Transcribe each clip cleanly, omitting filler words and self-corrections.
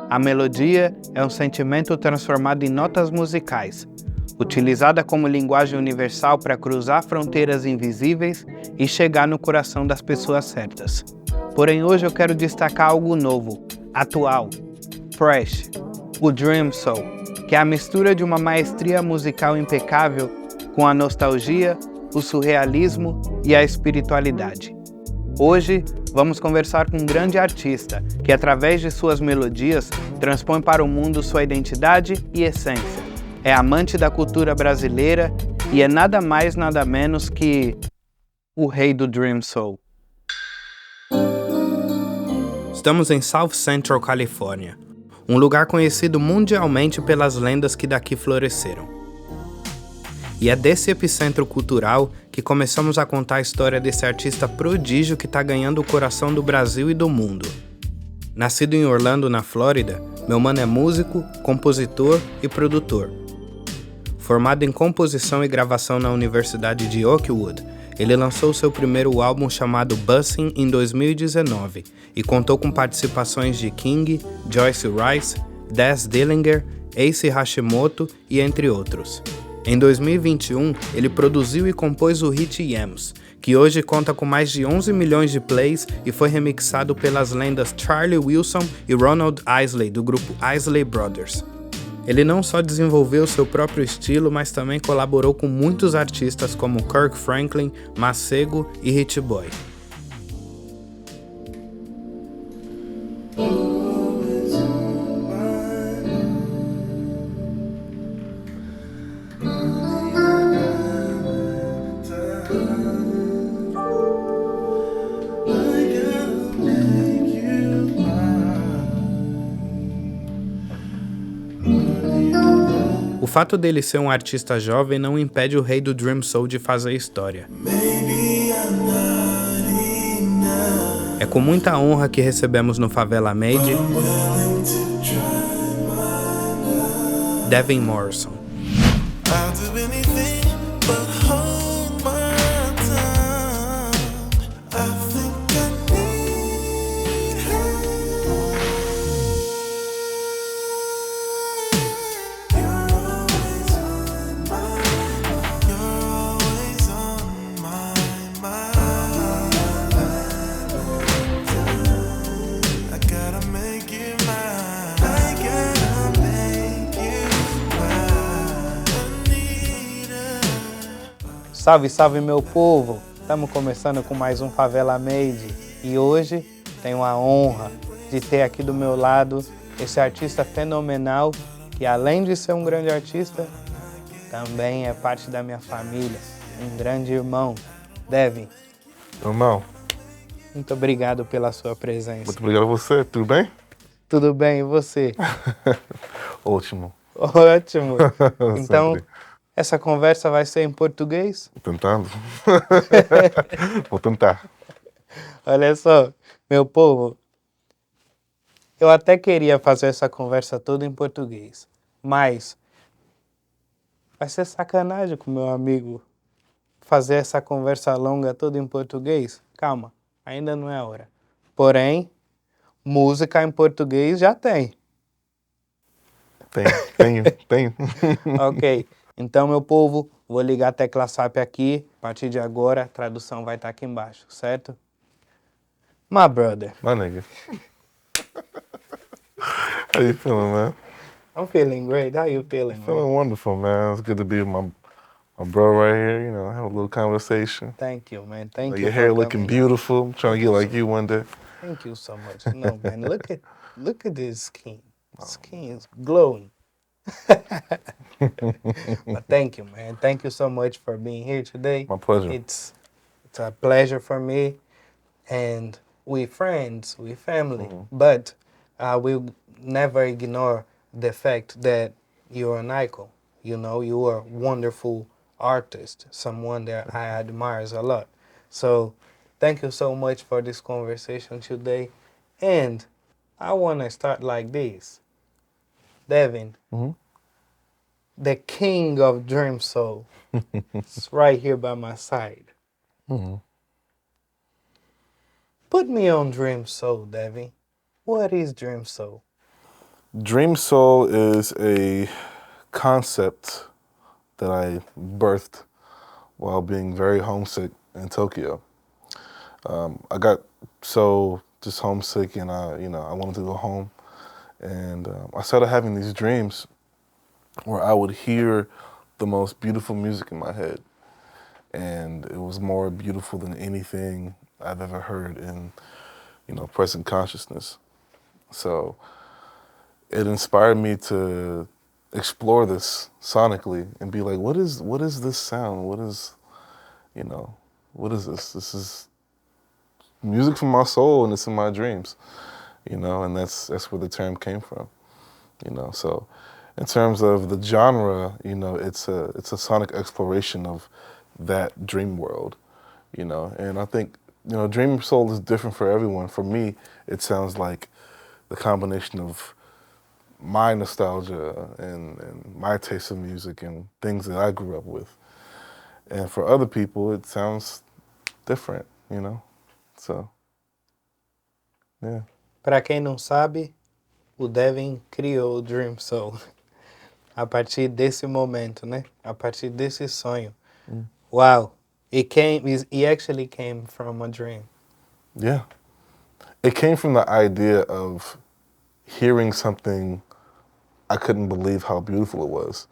A melodia é um sentimento transformado em notas musicais, utilizada como linguagem universal para cruzar fronteiras invisíveis e chegar no coração das pessoas certas. Porém, hoje eu quero destacar algo novo, atual, fresh, o Dream Soul, que é a mistura de uma maestria musical impecável com a nostalgia, o surrealismo e a espiritualidade. Hoje, vamos conversar com um grande artista que, através de suas melodias, transpõe para o mundo sua identidade e essência. É amante da cultura brasileira e é nada mais, nada menos que o rei do Dream Soul. Estamos em South Central, Califórnia, um lugar conhecido mundialmente pelas lendas que daqui floresceram. E é desse epicentro cultural que começamos a contar a história desse artista prodígio que está ganhando o coração do Brasil e do mundo. Nascido em Orlando, na Flórida, meu mano é músico, compositor e produtor. Formado em composição e gravação na Universidade de Oakwood, ele lançou seu primeiro álbum chamado Bussin em 2019 e contou com participações de King, Joyce Rice, Daz Dillinger, Ace Hashimoto e entre outros. Em 2021, ele produziu e compôs o hit Yams, que hoje conta com mais de 11 milhões de plays e foi remixado pelas lendas Charlie Wilson e Ronald Isley, do grupo Isley Brothers. Ele não só desenvolveu seu próprio estilo, mas também colaborou com muitos artistas como Kirk Franklin, Masego e Hit Boy. O fato dele ser um artista jovem não impede o rei do Dream Soul de fazer história. É com muita honra que recebemos no Favela Made Devin Morrison. Salve, salve meu povo! Estamos começando com mais um Favela Made e hoje tenho a honra de ter aqui do meu lado esse artista fenomenal que, além de ser um grande artista, também é parte da minha família, um grande irmão, Devin. Irmão. Muito obrigado pela sua presença. Muito obrigado a você, tudo bem? Tudo bem, e você? Ótimo. Ótimo! Então, essa conversa vai ser em português? Tentando. Vou tentar. Olha só, meu povo, eu até queria fazer essa conversa toda em português, mas vai ser sacanagem com meu amigo fazer essa conversa longa toda em português. Calma, ainda não é a hora. Porém, música em português já tem. Tenho. Ok. Então, meu povo, vou ligar a tecla SAP aqui. A partir de agora, a tradução vai estar aqui embaixo, certo? My brother. My nigga. How you feeling, man? I'm feeling great. How you feeling, man? Feeling wonderful, man. It's good to be with my bro right here, you know, have a little conversation. Thank you, man. Thank you. Your hair looking beautiful. I'm trying to get like you one day. Thank you so much. No, man, look at this skin. Skin is glowing. But thank you, man. Thank you so much for being here today. My pleasure. It's a pleasure for me, and we friends, we family. But we'll never ignore the fact that you're an icon. You know, you are a wonderful artist, someone that I admire a lot. So thank you so much for this conversation today. And I want to start like this. Devin, the king of Dream Soul, is right here by my side. Put me on Dream Soul, Devin. What is Dream Soul? Dream Soul is a concept that I birthed while being very homesick in Tokyo. I got so just homesick, and I wanted to go home, and I started having these dreams where I would hear the most beautiful music in my head, and it was more beautiful than anything I've ever heard in, present consciousness. So it inspired me to explore this sonically and be like, what is this sound? What is this? This is music from my soul, and it's in my dreams, and that's where the term came from, So in terms of the genre, it's a sonic exploration of that dream world, and I think, Dream Soul is different for everyone. For me, it sounds like the combination of my nostalgia and my taste of music and things that I grew up with. And for other people, it sounds different, So, yeah. Para quem não sabe, o Devin criou o Dream Soul a partir desse momento, né? A partir desse sonho. Wow. It actually came from a dream. Yeah. It came from the idea of hearing something I couldn't believe how beautiful it was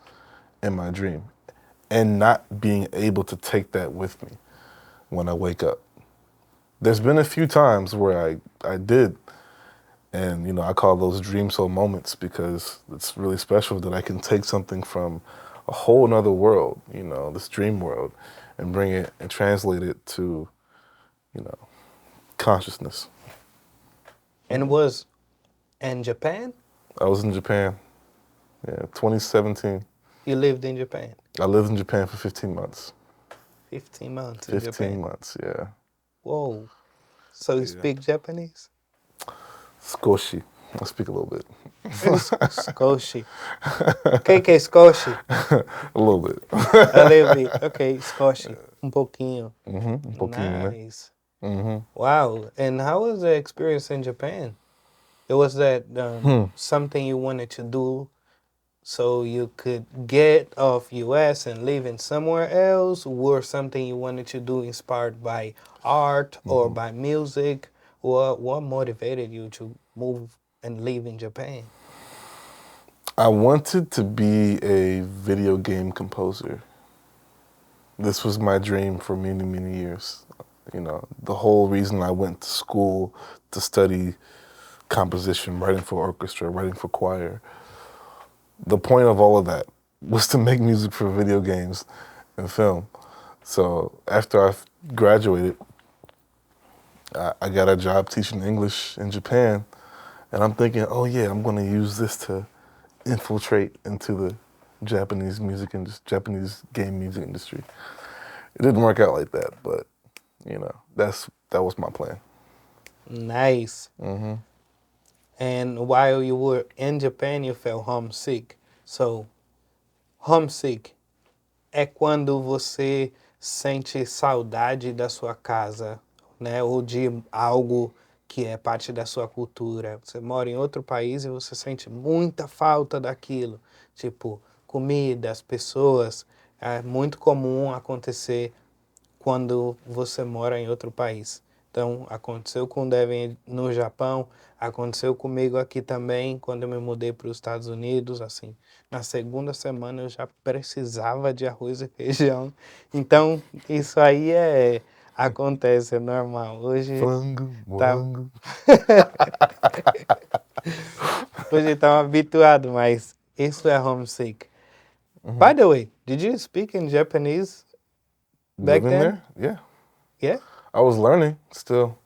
in my dream, and not being able to take that with me when I wake up. There's been a few times where I did, and I call those Dream Soul moments because it's really special that I can take something from a whole nother world, this dream world, and bring it and translate it to, consciousness. And was in Japan? I was in Japan, 2017. You lived in Japan? I lived in Japan for 15 months. 15 months in 15 Japan. months, yeah. Whoa. So you speak Japanese? Skoshi. I speak a little bit. Skoshi. Que é Skoshi? A little bit. A little bit. Okay, Skoshi. Um pouquinho. Um pouquinho, Nice. né? Wow. And how was the experience in Japan? Was that something you wanted to do so you could get off US and live in somewhere else, or something you wanted to do inspired by art or by music? What motivated you to move and live in Japan? I wanted to be a video game composer. This was my dream for many, many years. The whole reason I went to school to study composition, writing for orchestra, writing for choir. The point of all of that was to make music for video games and film. So after I graduated, I got a job teaching English in Japan, and I'm thinking, oh yeah, I'm going to use this to infiltrate into the Japanese music and Japanese game music industry. It didn't work out like that, but that was my plan. Nice. And while you were in Japan, you felt homesick. So, homesick é quando você sente saudade da sua casa, né? Ou de algo que é parte da sua cultura. Você mora em outro país e você sente muita falta daquilo. Tipo, comida, as pessoas. É muito comum acontecer quando você mora em outro país. Então, aconteceu com o Devin no Japão, aconteceu comigo aqui também, quando eu me mudei para os Estados Unidos, assim, na segunda semana eu já precisava de arroz e feijão. Então, isso aí acontece, é normal. Hoje Frango, morango. Hoje estamos habituados, mas isso é homesick. By the way, did you speak in Japanese back Living then? there? Yeah. Yeah? I was learning still.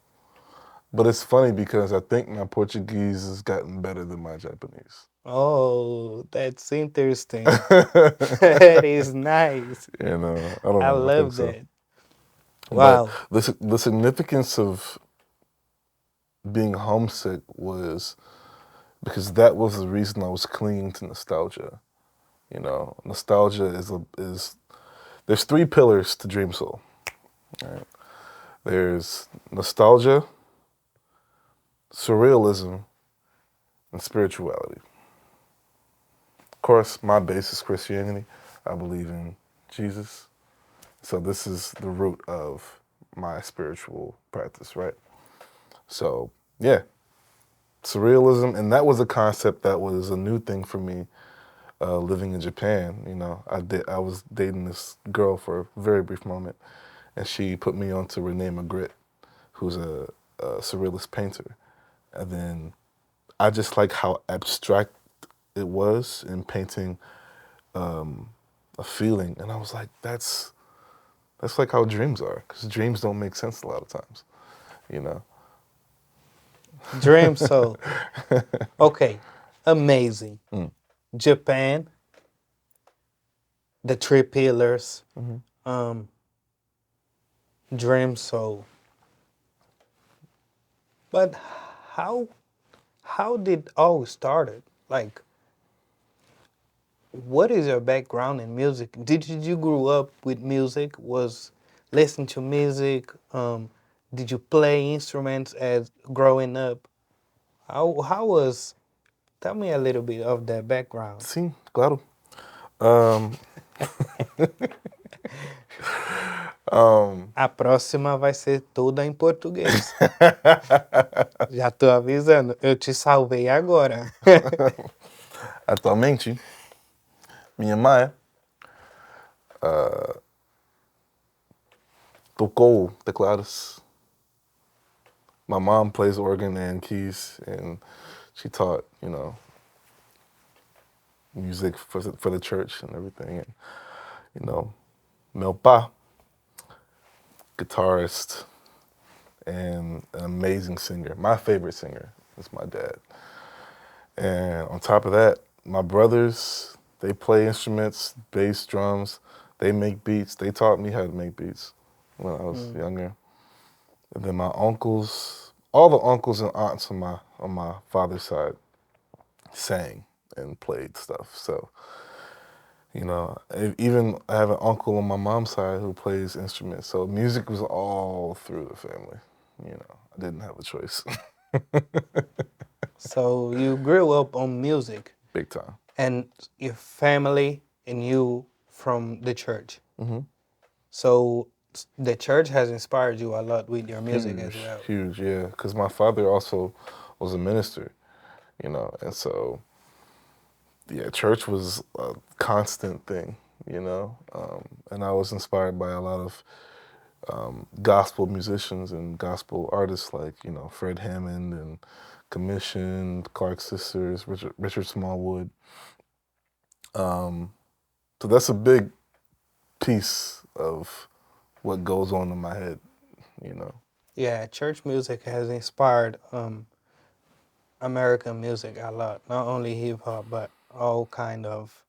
But it's funny because I think my Portuguese has gotten better than my Japanese. Oh, that's interesting. That is nice. I don't know. I I love think so. that. Wow. But the significance of being homesick was because that was the reason I was clinging to nostalgia. Nostalgia is there's three pillars to Dream Soul. Right? There's nostalgia, surrealism, and spirituality. course, my base is Christianity. I believe in Jesus. So this is the root of my spiritual practice, right? So, yeah, surrealism, and that was a concept that was a new thing for me living in Japan. You know, I was dating this girl for a very brief moment, and she put me onto Rene Magritte, who's a surrealist painter. And then I just like how abstract it was in painting a feeling. And I was like, that's like how dreams are, because dreams don't make sense a lot of times, you know? Dream Soul. Okay, amazing. Japan, the three pillars, Dream Soul. But how did all started? Like, what is your background in music? Did you grow up with music? Was listen to music? Did you play instruments as growing up? How was? Tell me a little bit of that background. Sim, claro. Um, A próxima vai ser toda em português. Já tô avisando. Eu te salvei agora. Atualmente, minha mãe tocou teclados. My mom plays organ and keys, and she taught, you know, music for the church and everything. And, you know, meu pai, guitarist and an amazing singer. My favorite singer is my dad. And on top of that, my brothers, they play instruments, bass, drums. They make beats. They taught me how to make beats when I was younger. And then my uncles, all the uncles and aunts on my father's side sang and played stuff. So, you know, even I have an uncle on my mom's side who plays instruments. So music was all through the family. You know, I didn't have a choice. So you grew up on music, Big time. and your family and you from the church. So the church has inspired you a lot with your music as well. Huge, yeah. Because my father also was a minister, you know, and so, yeah, church was a constant thing, you know, and I was inspired by a lot of gospel musicians and gospel artists like, you know, Fred Hammond and Commission, Clark Sisters, Richard Smallwood. So that's a big piece of what goes on in my head, you know. Yeah, church music has inspired American music a lot. Not only hip hop, but all kind of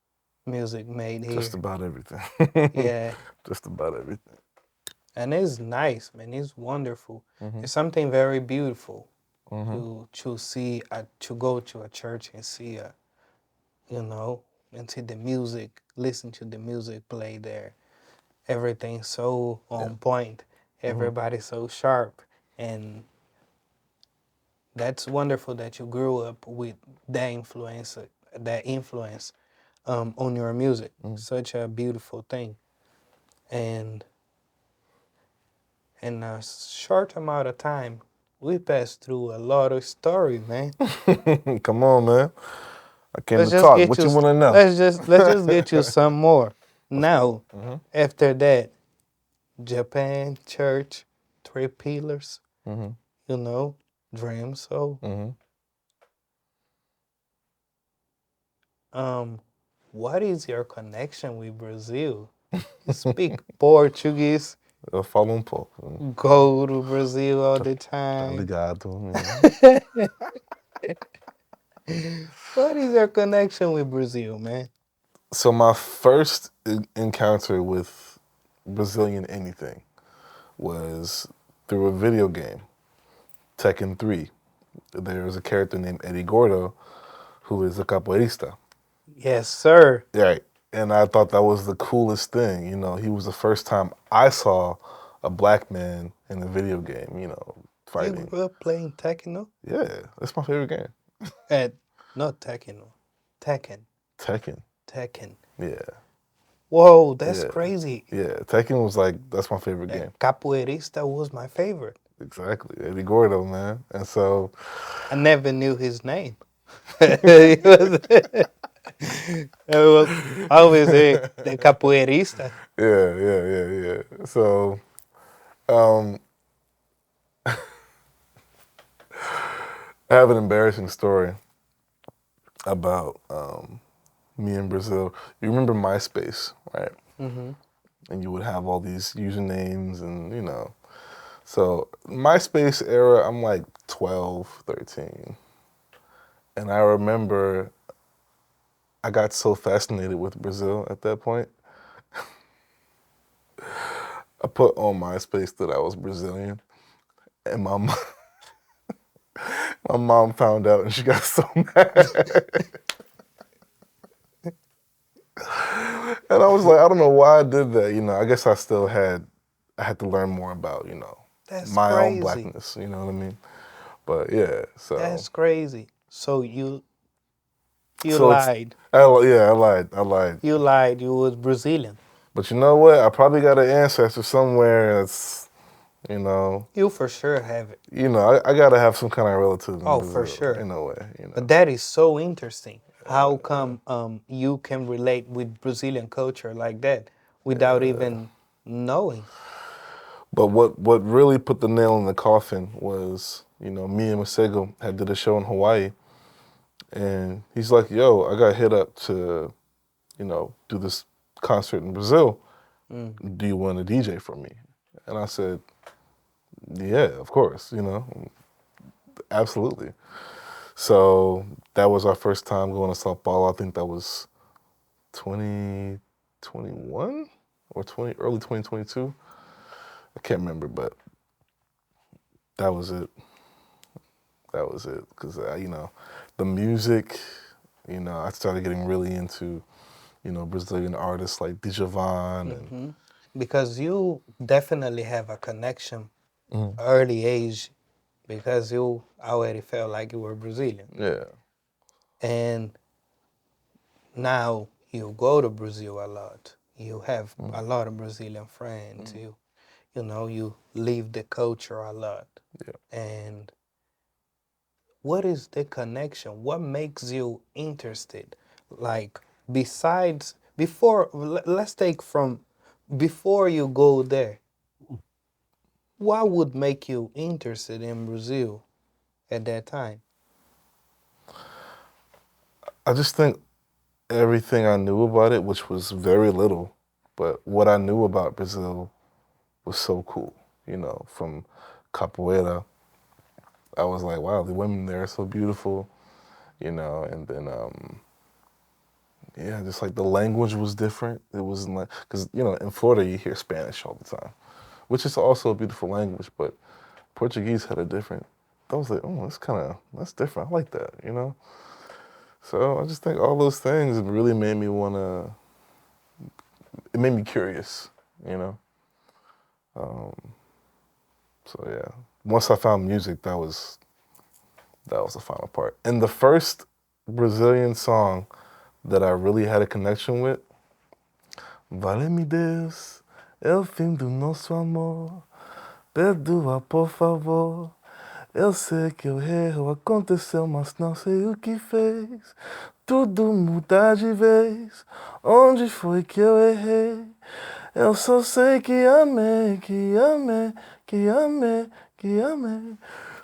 music made here. Just about everything. Yeah. Just about everything. And it's nice, man. It's wonderful. It's something very beautiful to see, to go to a church and see you know, and see the music, listen to the music play there. Everything's so on point. Everybody's so sharp, and that's wonderful that you grew up with that influence on your music. Such a beautiful thing, and in a short amount of time, we passed through a lot of story, man. Come on, man. I came Let's to just talk. get What you want to know? let's just get you some more. Now, after that, Japan, church, three pillars, you know, dream. So, what is your connection with Brazil? You speak Portuguese. Eu falo um pouco. Go to Brazil all the Tá time. ligado? What is your connection with Brazil, man? So my first encounter with Brazilian anything was through a video game, Tekken 3. There was a character named Eddie Gordo who is a capoeirista. Yes, sir. Right. And I thought that was the coolest thing. You know, he was the first time I saw a black man in a video game, you know, fighting. You grew up playing Tekken? Yeah, that's my favorite game. Not Tekken. Tekken. Tekken. Tekken. Yeah. Whoa, that's Yeah. crazy. Yeah, Tekken was like, that's my favorite game. Capoeirista was my favorite. Exactly. Eddie Gordo, man. And so... I never knew his name. It was always the capoeirista. Yeah. So, um, I have an embarrassing story about me in Brazil. You remember MySpace, right? Mm-hmm. And you would have all these usernames and, you know. So, MySpace era, I'm like 12, 13. And I remember I got so fascinated with Brazil at that point. I put on MySpace that I was Brazilian. And my mom found out and she got so mad. And I was like, I don't know why I did that. You know, I guess I had to learn more about, you know, That's my own crazy. blackness. You know what I mean? But yeah, so. That's crazy. So you So lied. I lied. You lied. You was Brazilian. But you know what? I probably got an ancestor somewhere that's, you know. You for sure have it. You know, I gotta have some kind of relative in Oh, Brazil, for sure. in a way. You know. But that is so interesting. How come you can relate with Brazilian culture like that without even knowing? But what really put the nail in the coffin was, you know, me and Masego had did a show in Hawaii, and he's like, "Yo, I got hit up to, you know, do this concert in Brazil. Do you want to DJ for me?" And I said, "Yeah, of course, you know, absolutely." So that was our first time going to Sao Paulo. I think that was 2021 or early 2022. I can't remember, but that was it. That was it. Because, you know, the music, you know, I started getting really into, you know, Brazilian artists like Djavan. And Because you definitely have a connection early age because you already felt like you were Brazilian. yeah. And now you go to Brazil a lot. You have a lot of Brazilian friends. You know, you live the culture a lot. Yeah. And what is the connection? What makes you interested? Like besides let's take from before you go there. What would make you interested in Brazil at that time? I just think everything I knew about it, which was very little, but what I knew about Brazil was so cool. You know, from capoeira, I was like, wow, the women there are so beautiful, you know, and then, yeah, just like the language was different. It wasn't like, because, you know, in Florida you hear Spanish all the time, which is also a beautiful language, but Portuguese had a different, I was like, oh, that's different. I like that, you know? So I just think all those things really made me it made me curious, you know? So yeah, once I found music, that was the final part. And the first Brazilian song that I really had a connection with, Vale-me Deus, é o fim do nosso amor, perdoa por favor. Eu sei que o erro aconteceu, mas não sei o que fez. Tudo muda de vez. Onde foi que eu errei? Eu só sei que amei, que amei, que amei, que amei.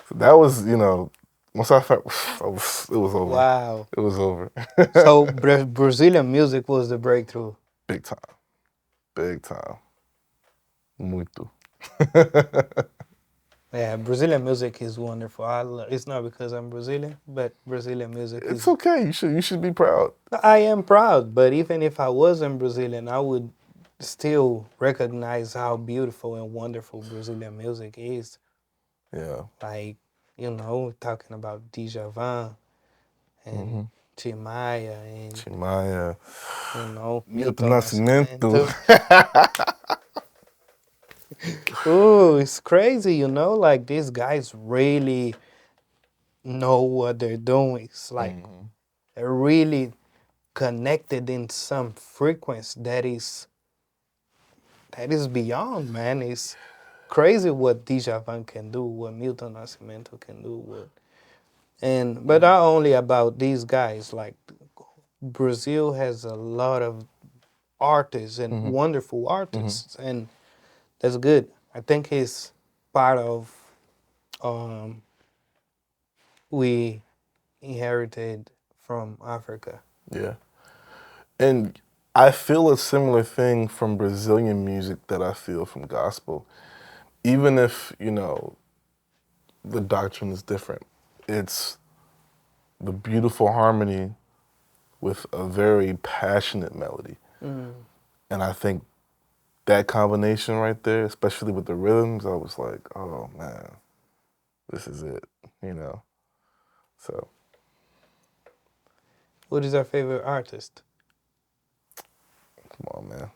So that was, you know, once I found, it was over. Wow. It was over. So Brazilian music was the breakthrough. Big time. Big time. Muito. Yeah, Brazilian music is wonderful. It's not because I'm Brazilian, but Brazilian music It's okay. You should be proud. I am proud, but even if I wasn't Brazilian, I would still recognize how beautiful and wonderful Brazilian music is. Yeah. Like, you know, talking about Djavan and Timaya and, Timaya. you know, Milton Milton Nascimento. Oh, it's crazy, you know, like these guys really know what they're doing. It's like they're really connected in some frequency that is beyond, man. It's crazy what Djavan can do, what Milton Nascimento can do, but not only about these guys. Like Brazil has a lot of artists and wonderful artists, and that's good. I think it's part of we inherited from Africa. Yeah. And I feel a similar thing from Brazilian music that I feel from gospel. Even if, the doctrine is different. It's the beautiful harmony with a very passionate melody. And I think that combination right there, especially with the rhythms, I was like, oh man, this is it, So. What is our favorite artist? Come on, man.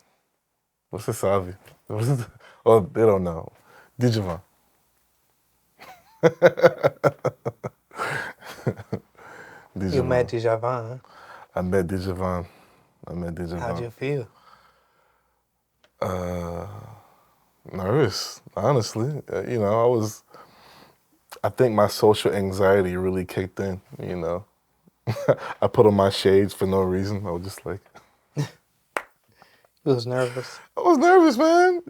Você sabe. Oh, they don't know. Djavan. You met Djavan, huh? I met Djavan. How do you feel? Nervous, honestly. I think my social anxiety really kicked in, I put on my shades for no reason. I was just like... You was nervous? I was nervous, man,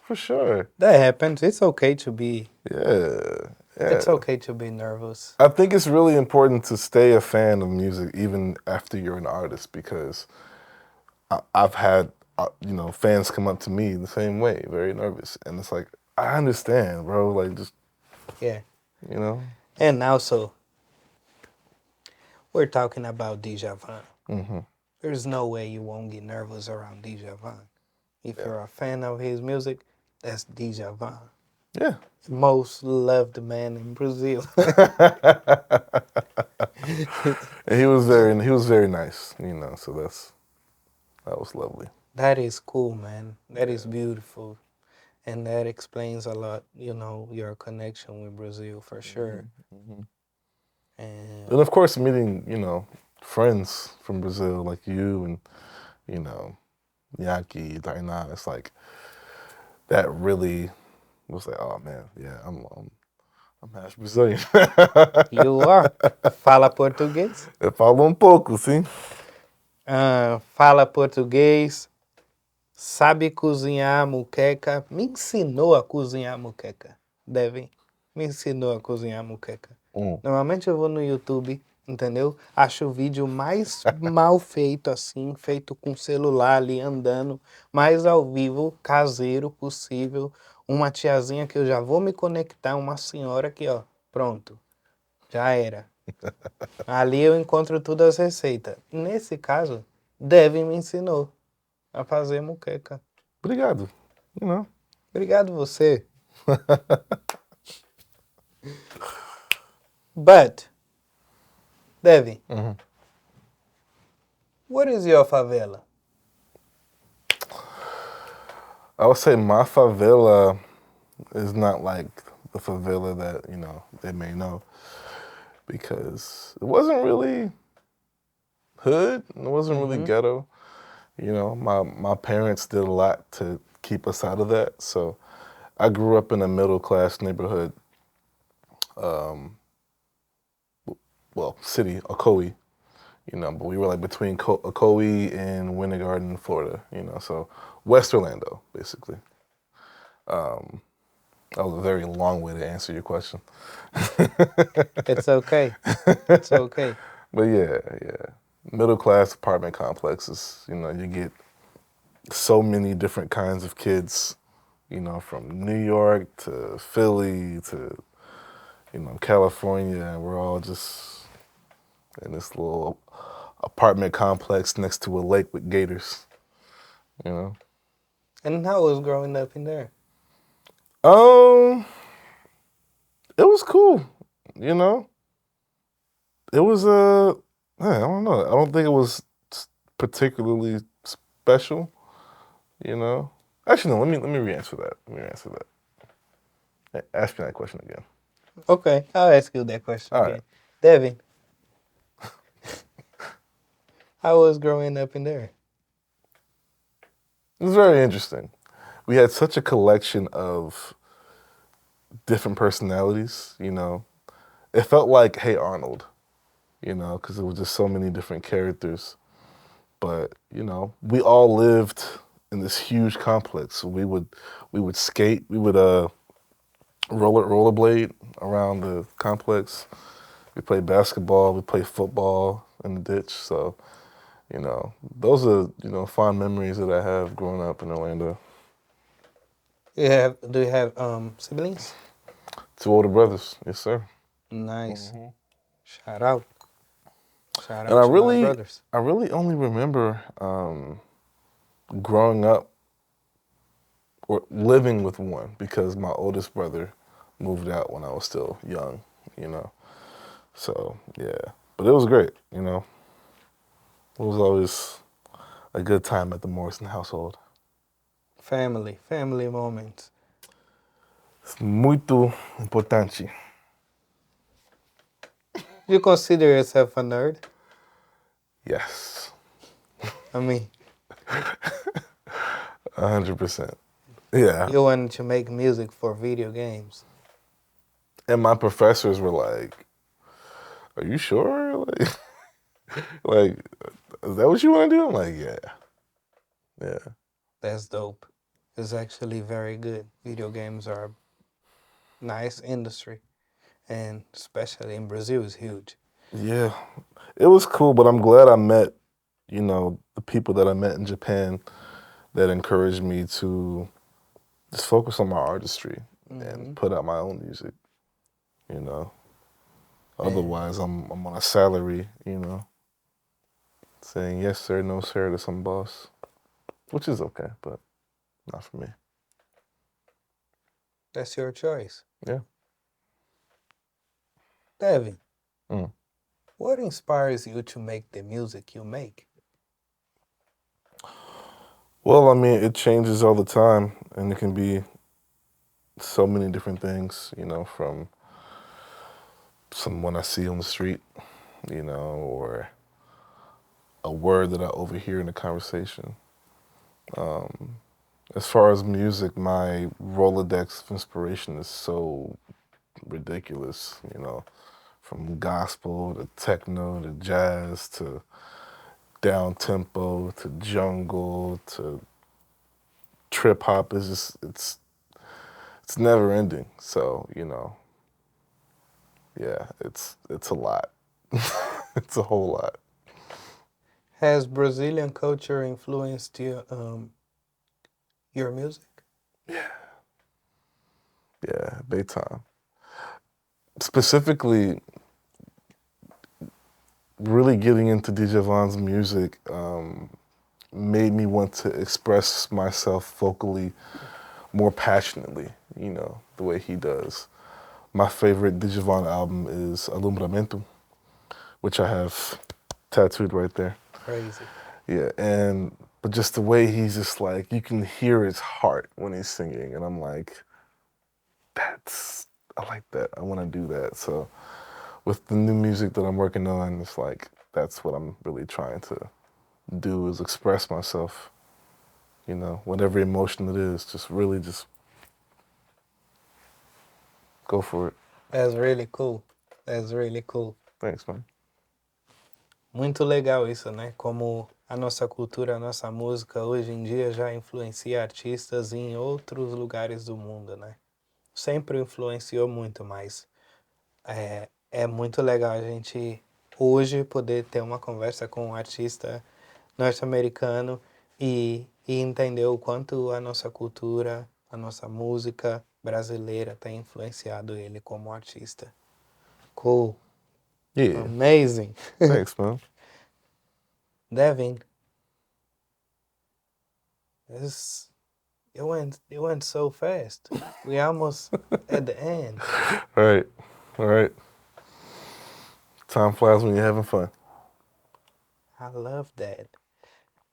for sure. That happens. It's okay to be... Yeah. It's okay to be nervous. I think it's really important to stay a fan of music even after you're an artist, because I've had, fans come up to me the same way, very nervous. And it's like, I understand, bro. Like, just... Yeah. And also, we're talking about Djavan. There's no way you won't get nervous around Djavan. If you're a fan of his music, that's Djavan. Yeah. Most loved man in Brazil. And he was very nice, so that was lovely. That is cool, man. That is beautiful. And that explains a lot, your connection with Brazil, for sure. And of course, meeting, friends from Brazil like you and, Yaki, Tainá, it's like, that really was like, oh man, yeah, I'm half Brazilian. You are. Fala português? Eu falo pouco, sim. Fala português, sabe cozinhar muqueca, me ensinou a cozinhar muqueca. Devin me ensinou a cozinhar muqueca. Normalmente eu vou no YouTube, entendeu? Acho o vídeo mais mal feito assim, feito com celular ali andando, mais ao vivo, caseiro possível. Uma tiazinha que eu já vou me conectar, uma senhora que, ó, pronto, já era. Ali eu encontro todas as receitas. Nesse caso, Devin me ensinou a fazer muqueca. Obrigado. Obrigado você. But, Devin, what is your favela? I would say my favela is not like the favela that, they may know, because it wasn't really hood, it wasn't really ghetto. My parents did a lot to keep us out of that, so I grew up in a middle-class neighborhood, city, Ocoee, but we were like between Ocoee and Winter Garden, Florida, so West Orlando, basically. That was a very long way to answer your question. It's okay. It's okay. But yeah. Middle-class apartment complexes, you get so many different kinds of kids, from New York to Philly to, California, and we're all just in this little apartment complex next to a lake with gators, And how was growing up in there? It was cool, It was, I don't know. I don't think it was particularly special, Actually, no, let me re-answer that. Ask me that question again. Okay, I'll ask you that question All again. right. Devin, How was growing up in there? It was very interesting. We had such a collection of different personalities, you know. It felt like Hey Arnold, you know, because there was just so many different characters. But, you know, we all lived in this huge complex. So we would skate, we would rollerblade around the complex. We played basketball, we played football in the ditch. So, you know, those are, you know, fond memories that I have growing up in Orlando. Do you have siblings? 2 older brothers, yes sir. Nice. Shout out. Shout And out to my brothers. I really only remember growing up or living with one because my oldest brother moved out when I was still young, you know. So, yeah. But it was great, you know. It was always a good time at the Morrison household. Family moments. It's muito importante. You consider yourself a nerd? Yes. I mean, 100%. Yeah. you wanted to make music for video games. And my professors were like, "Are you sure? Like, is that what you want to do?" I'm like, "Yeah. Yeah." That's dope. It's actually very good. Video games are a nice industry, and especially in Brazil, is huge. Yeah. It was cool, but I'm glad I met, you know, the people that I met in Japan that encouraged me to just focus on my artistry and put out my own music, you know. Otherwise, I'm on a salary, you know, saying yes sir, no sir to some boss, which is okay, but not for me. That's your choice. Yeah. Devin, Mm. what inspires you to make the music you make? Well, I mean, it changes all the time, and it can be so many different things, you know, from someone I see on the street, you know, or a word that I overhear in a conversation. As far as music, my Rolodex of inspiration is so ridiculous, you know, from gospel to techno to jazz to down tempo to jungle to trip hop. Is just it's never ending. So, you know, yeah, it's a lot. It's a whole lot. Has Brazilian culture influenced your music? Yeah, big time. Specifically, really getting into Djavon's music made me want to express myself vocally more passionately, you know, the way he does. My favorite Djavon album is Alumbramiento, which I have tattooed right there. Crazy. Yeah, but just the way he's just like, you can hear his heart when he's singing, and I'm like, I like that. I want to do that. So with the new music that I'm working on, it's like, that's what I'm really trying to do, is express myself, you know, whatever emotion it is, just really just go for it. That's really cool. That's really cool. Thanks, man. Muito legal isso, né? Como a nossa cultura, a nossa música hoje em dia já influencia artistas em outros lugares do mundo, né? Sempre influenciou muito, mas é muito legal a gente hoje poder ter uma conversa com um artista norte-americano e entender o quanto a nossa cultura, a nossa música brasileira tem influenciado ele como artista. Cool. Yeah. Amazing. Thanks, man. Devin, it went so fast. We almost at the end. All right. Time flies when you're having fun. I love that.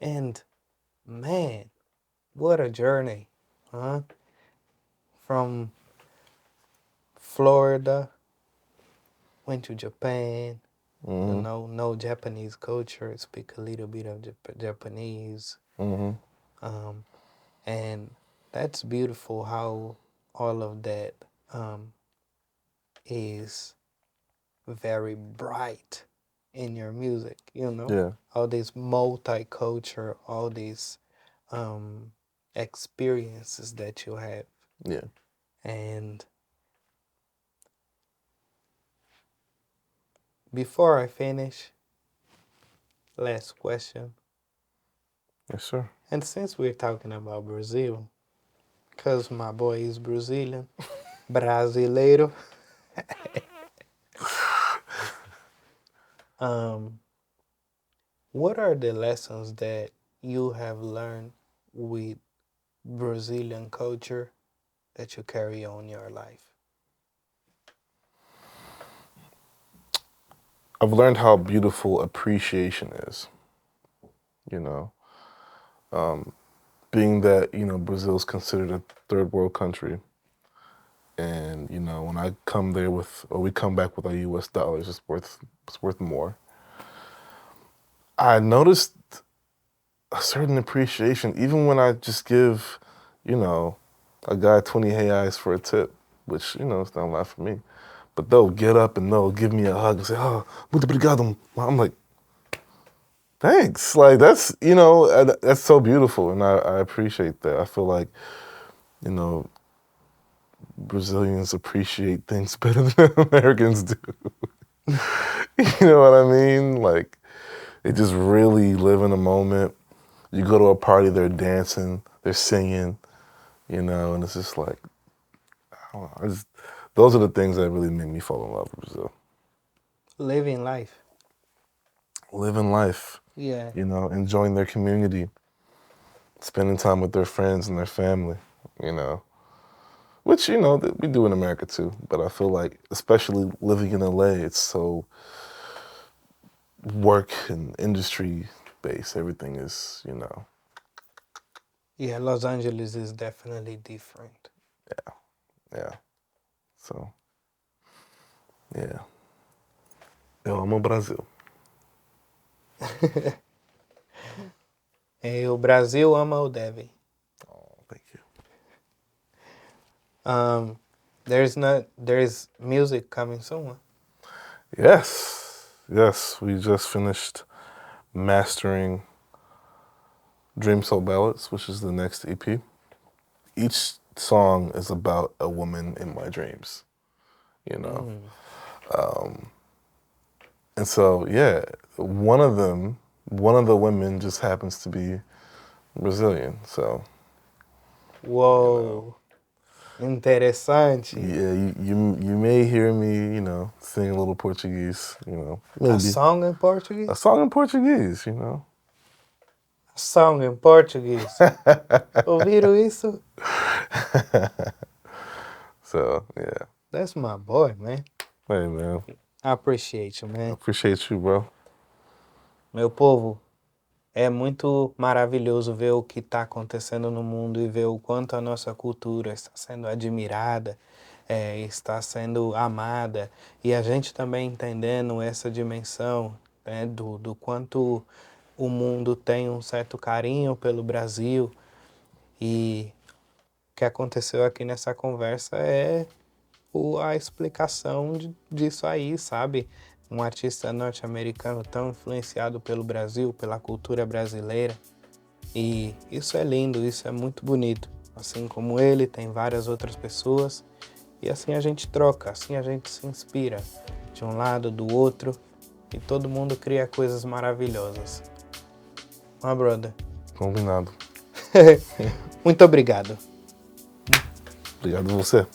And man, what a journey, huh? From Florida, went to Japan, You know Japanese culture, speak a little bit of Japanese. And that's beautiful how all of that is very bright in your music, Yeah. all this multicultural, all these experiences that you have. Yeah. And before I finish, last question. Yes, sir. And since we're talking about Brazil, because my boy is Brazilian, brasileiro, what are the lessons that you have learned with Brazilian culture that you carry on your life? I've learned how beautiful appreciation is, you know. Being that, Brazil is considered a third world country. And, when I come there or we come back with our US dollars, it's worth more. I noticed a certain appreciation, even when I just give, a guy 20 reais for a tip, which, it's not a lot for me. But they'll get up and they'll give me a hug and say, "Oh, muito obrigado." I'm like, thanks. Like, that's, that's so beautiful. And I appreciate that. I feel like, Brazilians appreciate things better than Americans do. You know what I mean? Like, they just really live in the moment. You go to a party, they're dancing, they're singing, and it's just like, I don't know. Those are the things that really make me fall in love with Brazil. Living life. Living life. Yeah. Enjoying their community, spending time with their friends and their family, Which, that we do in America too. But I feel like, especially living in LA, it's so work and industry based. Everything is, Yeah, Los Angeles is definitely different. Yeah. So, yeah. Eu amo o Brasil. E o Brasil ama o Devin. Oh, thank you. There's music coming soon. Huh? Yes, we just finished mastering Soul Ballads, which is the next EP. Each song is about a woman in my dreams, And so, yeah, one of the women just happens to be Brazilian, so. Whoa. Interessante. Yeah, you may hear me, sing a little Portuguese, maybe. A song in Portuguese? A song in Portuguese, A song in Portuguese. Ouviram isso? So, yeah. That's my boy, man. Hey, man. I appreciate you, man. I appreciate you, bro. Meu povo, é muito maravilhoso ver o que está acontecendo no mundo e ver o quanto a nossa cultura está sendo admirada, está sendo amada. E a gente também entendendo essa dimensão, né, do quanto o mundo tem um certo carinho pelo Brasil. E o que aconteceu aqui nessa conversa é a explicação disso aí, sabe? Um artista norte-americano tão influenciado pelo Brasil, pela cultura brasileira. E isso é lindo, isso é muito bonito. Assim como ele, tem várias outras pessoas. E assim a gente troca, assim a gente se inspira de um lado, do outro. E todo mundo cria coisas maravilhosas. My brother. Combinado. Muito obrigado. Obrigado a você.